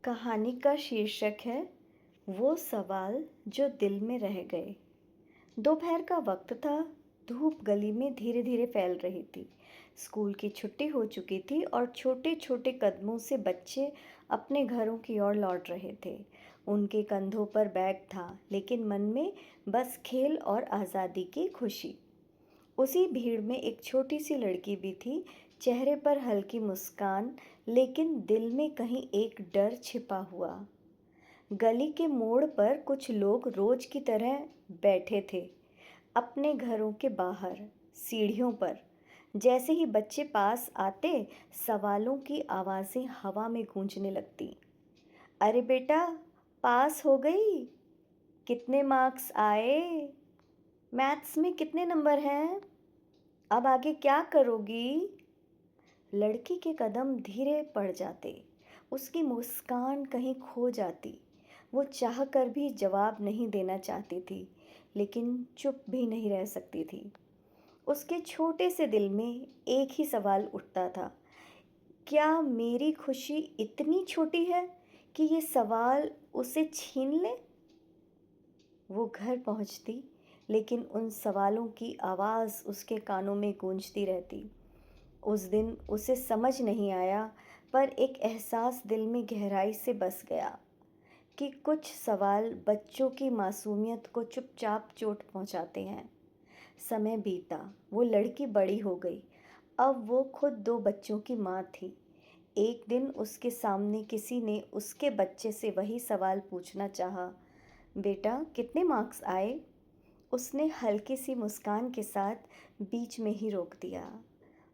कहानी का शीर्षक है वो सवाल जो दिल में रह गए। दोपहर का वक्त था। धूप गली में धीरे धीरे फैल रही थी। स्कूल की छुट्टी हो चुकी थी और छोटे छोटे कदमों से बच्चे अपने घरों की ओर लौट रहे थे। उनके कंधों पर बैग था, लेकिन मन में बस खेल और आज़ादी की खुशी। उसी भीड़ में एक छोटी सी लड़की भी थी। चेहरे पर हल्की मुस्कान, लेकिन दिल में कहीं एक डर छिपा हुआ। गली के मोड़ पर कुछ लोग रोज की तरह बैठे थे, अपने घरों के बाहर, सीढ़ियों पर। जैसे ही बच्चे पास आते, सवालों की आवाज़ें हवा में गूंजने लगती। अरे बेटा, पास हो गई? कितने मार्क्स आए? मैथ्स में कितने नंबर हैं? अब आगे क्या करोगी? लड़की के कदम धीरे पड़ जाते, उसकी मुस्कान कहीं खो जाती। वो चाह कर भी जवाब नहीं देना चाहती थी, लेकिन चुप भी नहीं रह सकती थी। उसके छोटे से दिल में एक ही सवाल उठता था, क्या मेरी खुशी इतनी छोटी है कि ये सवाल उसे छीन ले? वो घर पहुंचती, लेकिन उन सवालों की आवाज़ उसके कानों में गूंजती रहती। उस दिन उसे समझ नहीं आया, पर एक एहसास दिल में गहराई से बस गया कि कुछ सवाल बच्चों की मासूमियत को चुपचाप चोट पहुंचाते हैं। समय बीता, वो लड़की बड़ी हो गई। अब वो खुद दो बच्चों की माँ थी। एक दिन उसके सामने किसी ने उसके बच्चे से वही सवाल पूछना चाहा, बेटा कितने मार्क्स आए? उसने हल्की सी मुस्कान के साथ बीच में ही रोक दिया,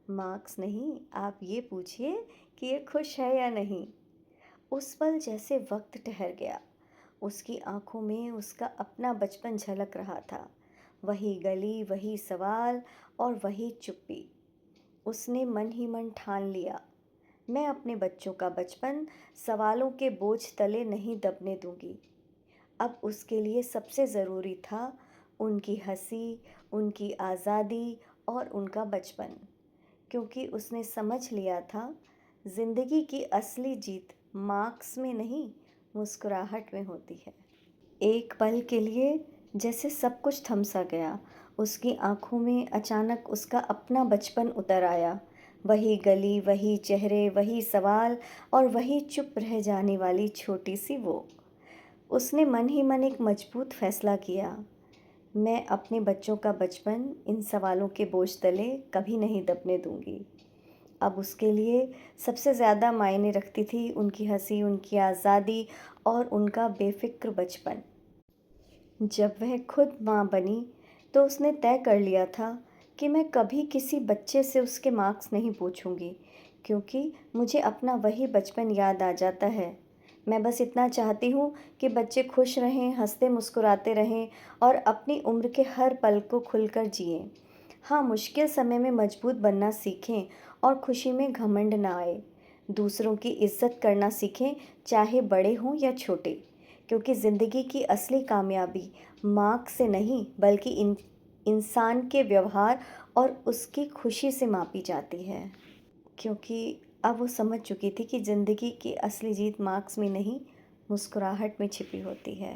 मार्क्स नहीं, आप ये पूछिए कि ये खुश है या नहीं। उस पल जैसे वक्त ठहर गया। उसकी आंखों में उसका अपना बचपन झलक रहा था। वही गली, वही सवाल और वही चुप्पी। उसने मन ही मन ठान लिया, मैं अपने बच्चों का बचपन सवालों के बोझ तले नहीं दबने दूंगी। अब उसके लिए सबसे ज़रूरी था उनकी हंसी, उनकी आज़ादी और उनका बचपन। क्योंकि उसने समझ लिया था, ज़िंदगी की असली जीत मार्क्स में नहीं, मुस्कुराहट में होती है। एक पल के लिए जैसे सब कुछ थम सा गया। उसकी आंखों में अचानक उसका अपना बचपन उतर आया। वही गली, वही चेहरे, वही सवाल और वही चुप रह जाने वाली छोटी सी वो। उसने मन ही मन एक मजबूत फैसला किया, मैं अपने बच्चों का बचपन इन सवालों के बोझ तले कभी नहीं दबने दूंगी। अब उसके लिए सबसे ज़्यादा मायने रखती थी उनकी हंसी, उनकी आज़ादी और उनका बेफिक्र बचपन। जब वह खुद माँ बनी, तो उसने तय कर लिया था कि मैं कभी किसी बच्चे से उसके मार्क्स नहीं पूछूंगी, क्योंकि मुझे अपना वही बचपन याद आ जाता है। मैं बस इतना चाहती हूँ कि बच्चे खुश रहें, हंसते मुस्कुराते रहें और अपनी उम्र के हर पल को खुलकर जिएं। हाँ, मुश्किल समय में मजबूत बनना सीखें और खुशी में घमंड ना आए। दूसरों की इज्जत करना सीखें, चाहे बड़े हों या छोटे, क्योंकि ज़िंदगी की असली कामयाबी मार्क्स से नहीं, बल्कि इंसान के व्यवहार और उसकी खुशी से मापी जाती है। क्योंकि अब वो समझ चुकी थी कि ज़िंदगी की असली जीत मार्क्स में नहीं, मुस्कुराहट में छिपी होती है।